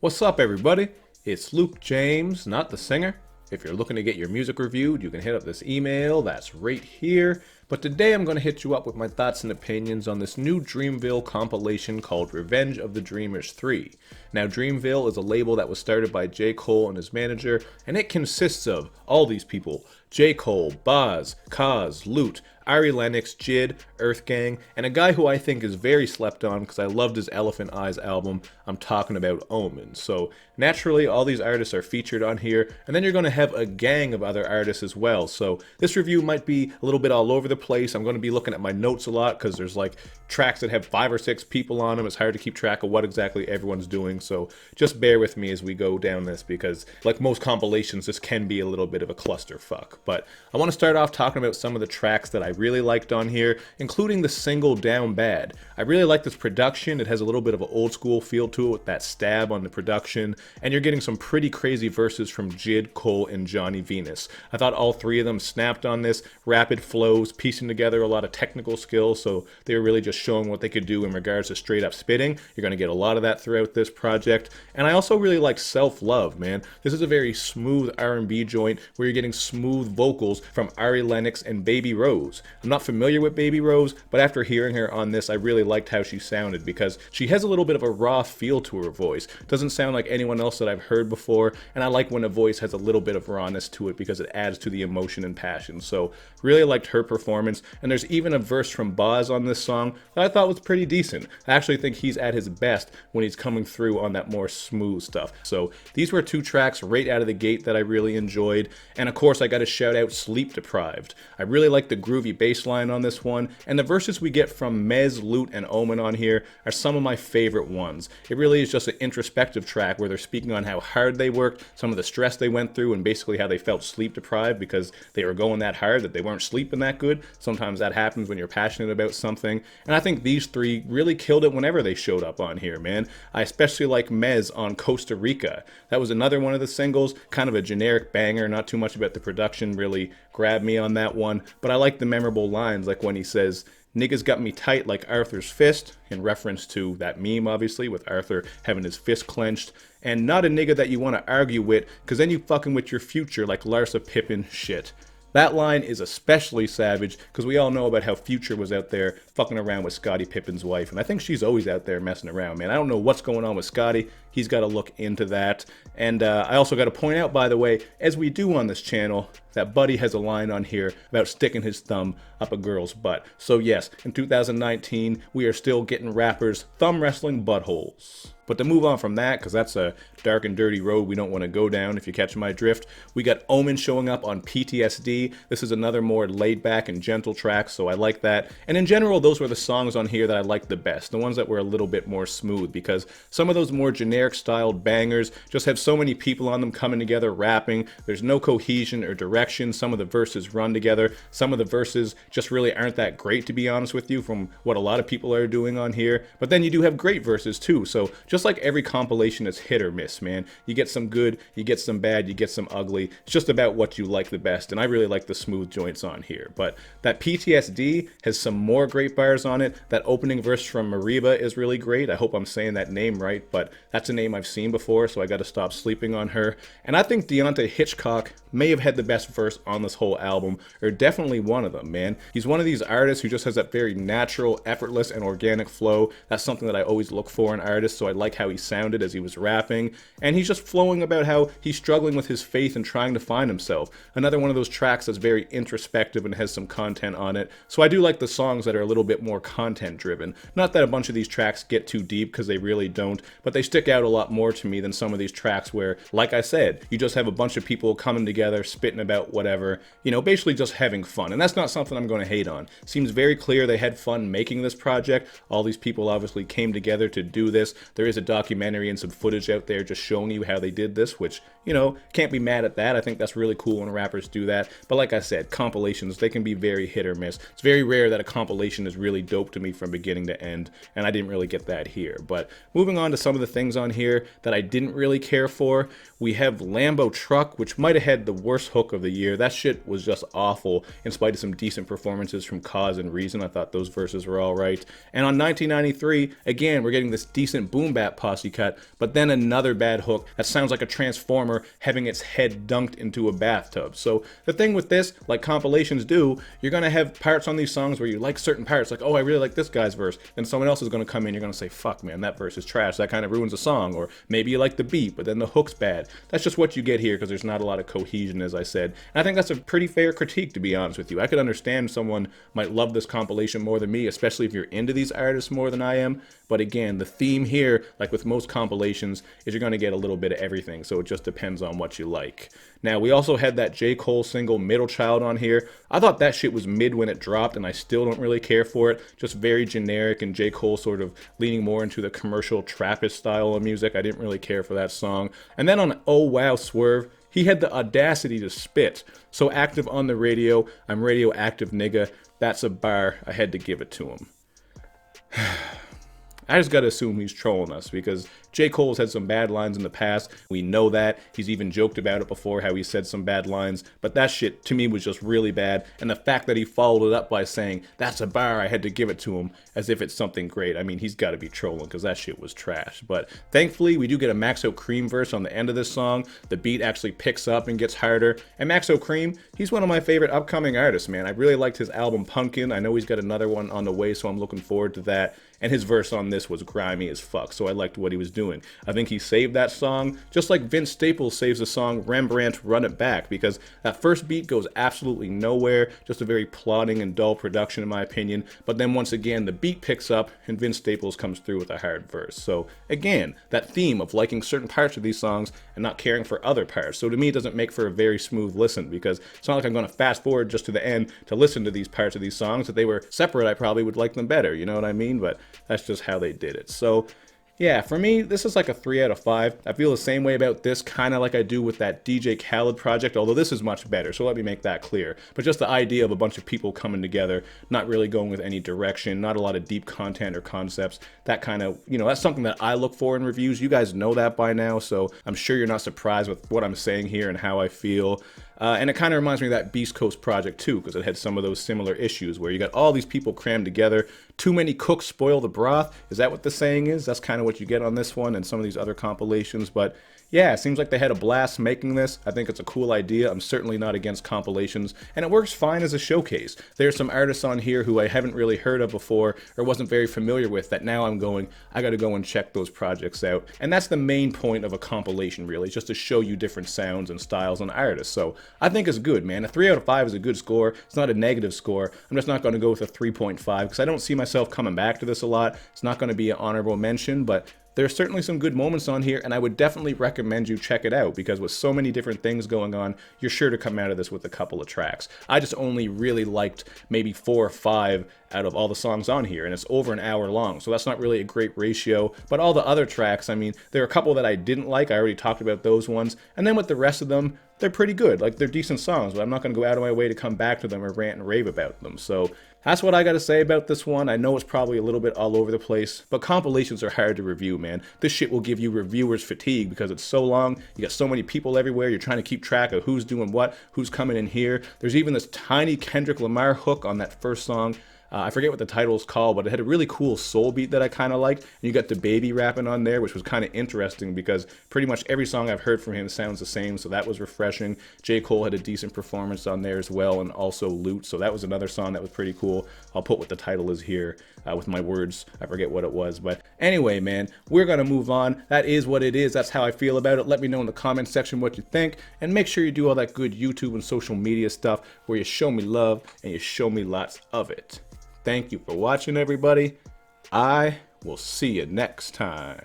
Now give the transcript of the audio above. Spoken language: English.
What's up, everybody? It's Luke James, not the singer. If you're looking to get your music reviewed, you can hit up this email that's right here. But today I'm going to hit you up with my thoughts and opinions on this new Dreamville compilation called Revenge of the Dreamers 3. Now, Dreamville is a label that was started by J. Cole and his manager, and it consists of all these people: J. Cole, Boz, Kaz, Loot, Ari Lennox, Jid, Earth Gang, and a guy who I think is very slept on because I loved his Elephant Eyes album. I'm talking about Omen. So naturally, all these artists are featured on here, and then you're going to have a gang of other artists as well. So this review might be a little bit all over the place. I'm going to be looking at my notes a lot because there's like tracks that have 5 or 6 people on them. It's hard to keep track of what exactly everyone's doing. So just bear with me as we go down this because, like most compilations, this can be a little bit of a clusterfuck. But I want to start off talking about some of the tracks that I really liked on here, including the single Down Bad. I really like this production. It has a little bit of an old school feel to it with that stab on the production, and you're getting some pretty crazy verses from Jid, Cole, and Johnny Venus. I thought all 3 of them snapped on this. Rapid flows, piecing together a lot of technical skills, so they were really just showing what they could do in regards to straight up spitting. You're going to get a lot of that throughout this project. And I also really like Self Love, man. This is a very smooth R&B joint where you're getting smooth vocals from Ari Lennox and Baby Rose. I'm not familiar with Baby Rose, but after hearing her on this, I really liked how she sounded because she has a little bit of a raw feel to her voice. Doesn't sound like anyone else that I've heard before, and I like when a voice has a little bit of rawness to it because it adds to the emotion and passion. So really liked her performance, and there's even a verse from Boz on this song that I thought was pretty decent. I actually think he's at his best when he's coming through on that more smooth stuff. So these were 2 tracks right out of the gate that I really enjoyed, and of course I got to shout out Sleep Deprived. I really like the groovy bass line on this one, and the verses we get from Mez, Loot, and Omen on here are some of my favorite ones. It really is just an introspective track where they're speaking on how hard they worked, some of the stress they went through, and basically how they felt sleep deprived because they were going that hard that they weren't sleeping that good. Sometimes that happens when you're passionate about something, and I think these 3 really killed it whenever they showed up on here, man. I especially like Mez on Costa Rica. That was another one of the singles, kind of a generic banger, not too much about the production really grabbed me on that one, but I like the memorable lines, like when he says, "Niggas got me tight like Arthur's fist," in reference to that meme, obviously, with Arthur having his fist clenched, and "not a nigga that you want to argue with, cause then you fucking with your future like Larsa Pippen shit." That line is especially savage because we all know about how Future was out there fucking around with Scottie Pippen's wife, and I think she's always out there messing around, man. I don't know what's going on with Scottie. He's got to look into that. And I also got to point out, by the way, as we do on this channel, that Buddy has a line on here about sticking his thumb up a girl's butt. So yes, in 2019, we are still getting rappers thumb wrestling buttholes. But to move on from that, because that's a dark and dirty road we don't want to go down if you catch my drift, we got Omen showing up on PTSD. This is another more laid back and gentle track, so I like that. And in general, those were the songs on here that I liked the best, the ones that were a little bit more smooth, because some of those more generic styled bangers just have so many people on them coming together rapping. There's no cohesion or direction. Some of the verses run together. Some of the verses just really aren't that great, to be honest with you, from what a lot of people are doing on here. But then you do have great verses too, so just like every compilation is hit or miss, man. You get some good, you get some bad, you get some ugly. It's just about what you like the best, and I really like the smooth joints on here. But that PTSD has some more great bars on it. That opening verse from Mareeba is really great. I hope I'm saying that name right, but that's a name I've seen before, so I got to stop sleeping on her. And I think Deontay Hitchcock may have had the best verse on this whole album, or definitely one of them, man. He's one of these artists who just has that very natural, effortless, and organic flow. That's something that I always look for in artists, so I like how he sounded as he was rapping, and he's just flowing about how he's struggling with his faith and trying to find himself. Another one of those tracks that's very introspective and has some content on it, so I do like the songs that are a little bit more content driven. Not that a bunch of these tracks get too deep, because they really don't, but they stick out a lot more to me than some of these tracks where, like I said, you just have a bunch of people coming together, spitting about whatever, you know, basically just having fun, and that's not something I'm going to hate on. Seems very clear they had fun making this project. All these people obviously came together to do this. There is a documentary and some footage out there just showing you how they did this, which, you know, can't be mad at that. I think that's really cool when rappers do that. But like I said, compilations, they can be very hit or miss. It's very rare that a compilation is really dope to me from beginning to end, and I didn't really get that here. But moving on to some of the things on on here that I didn't really care for. We have LamboTruck, which might have had the worst hook of the year. That shit was just awful, in spite of some decent performances from Cause and Reason. I thought those verses were alright. And on 1993, again, we're getting this decent boom bap posse cut, but then another bad hook that sounds like a transformer having its head dunked into a bathtub. So the thing with this, like compilations do, you're gonna have parts on these songs where you like certain parts, like, oh, I really like this guy's verse. Then someone else is gonna come in, you're gonna say, fuck man, that verse is trash. That kind of ruins a song. Or maybe you like the beat, but then the hook's bad. That's just what you get here because there's not a lot of cohesion, as I said. And I think that's a pretty fair critique, to be honest with you. I could understand someone might love this compilation more than me, especially if you're into these artists more than I am. But again, the theme here, like with most compilations, is you're going to get a little bit of everything. So it just depends on what you like. Now, we also had that J. Cole single, Middle Child, on here. I thought that shit was mid when it dropped, and I still don't really care for it. Just very generic, and J. Cole sort of leaning more into the commercial Trappist style of music. I didn't really care for that song. And then on Oh Wow Swerve, he had the audacity to spit. So active on the radio, I'm radioactive nigga. That's a bar. I had to give it to him. I just gotta assume he's trolling us because J. Cole's had some bad lines in the past. We know that. He's even joked about it before, how he said some bad lines. But that shit, to me, was just really bad. And the fact that he followed it up by saying, that's a bar, I had to give it to him, as if it's something great. I mean, he's gotta be trolling because that shit was trash. But thankfully, we do get a Maxo Cream verse on the end of this song. The beat actually picks up and gets harder. And Maxo Cream, he's one of my favorite upcoming artists, man. I really liked his album Pumpkin. I know he's got another one on the way, so I'm looking forward to that. And his verse on this was grimy as fuck, so I liked what he was doing. I think he saved that song, just like Vince Staples saves the song Rembrandt, Run It Back, because that first beat goes absolutely nowhere, just a very plodding and dull production in my opinion, but then once again the beat picks up and Vince Staples comes through with a hard verse. So again, that theme of liking certain parts of these songs and not caring for other parts. So to me it doesn't make for a very smooth listen, because it's not like I'm going to fast forward just to the end to listen to these parts of these songs. If they were separate, I probably would like them better, you know what I mean? But that's just how they did it. So yeah, for me, this is like a 3 out of 5. I feel the same way about this, kind of like I do with that DJ Khaled project, although this is much better, so let me make that clear. But just the idea of a bunch of people coming together, not really going with any direction, not a lot of deep content or concepts, that kind of, you know, that's something that I look for in reviews. You guys know that by now, so I'm sure you're not surprised with what I'm saying here and how I feel. And it kind of reminds me of that Beast Coast project too, because it had some of those similar issues where you got all these people crammed together. Too many cooks spoil the broth. Is that what the saying is? That's kind of what you get on this one and some of these other compilations. But yeah, it seems like they had a blast making this. I think it's a cool idea. I'm certainly not against compilations, and it works fine as a showcase. There's some artists on here who I haven't really heard of before or wasn't very familiar with that now I'm going, I gotta go and check those projects out. And that's the main point of a compilation, really, just to show you different sounds and styles and artists. So I think it's good, man. A 3 out of 5 is a good score. It's not a negative score. I'm just not gonna go with a 3.5 because I don't see myself coming back to this a lot. It's not gonna be an honorable mention, but there's certainly some good moments on here, and I would definitely recommend you check it out, because with so many different things going on, you're sure to come out of this with a couple of tracks. I just only really liked maybe 4 or 5 out of all the songs on here, and it's over an hour long, so that's not really a great ratio. But all the other tracks, I mean, there are a couple that I didn't like. I already talked about those ones, and then with the rest of them, they're pretty good. Like, they're decent songs, but I'm not going to go out of my way to come back to them or rant and rave about them. So that's what I got to say about this one. I know it's probably a little bit all over the place, but compilations are hard to review, man. This shit will give you reviewers fatigue because it's so long. You got so many people everywhere. You're trying to keep track of who's doing what, who's coming in here. There's even this tiny Kendrick Lamar hook on that first song. I forget what the title is called, but it had a really cool soul beat that I kind of liked. And you got the baby rapping on there, which was kind of interesting because pretty much every song I've heard from him sounds the same, so that was refreshing. J. Cole had a decent performance on there as well, and also Loot, so that was another song that was pretty cool. I'll put what the title is here with my words. I forget what it was, but anyway, man, we're going to move on. That is what it is. That's how I feel about it. Let me know in the comment section what you think, and make sure you do all that good YouTube and social media stuff where you show me love and you show me lots of it. Thank you for watching, everybody. I will see you next time.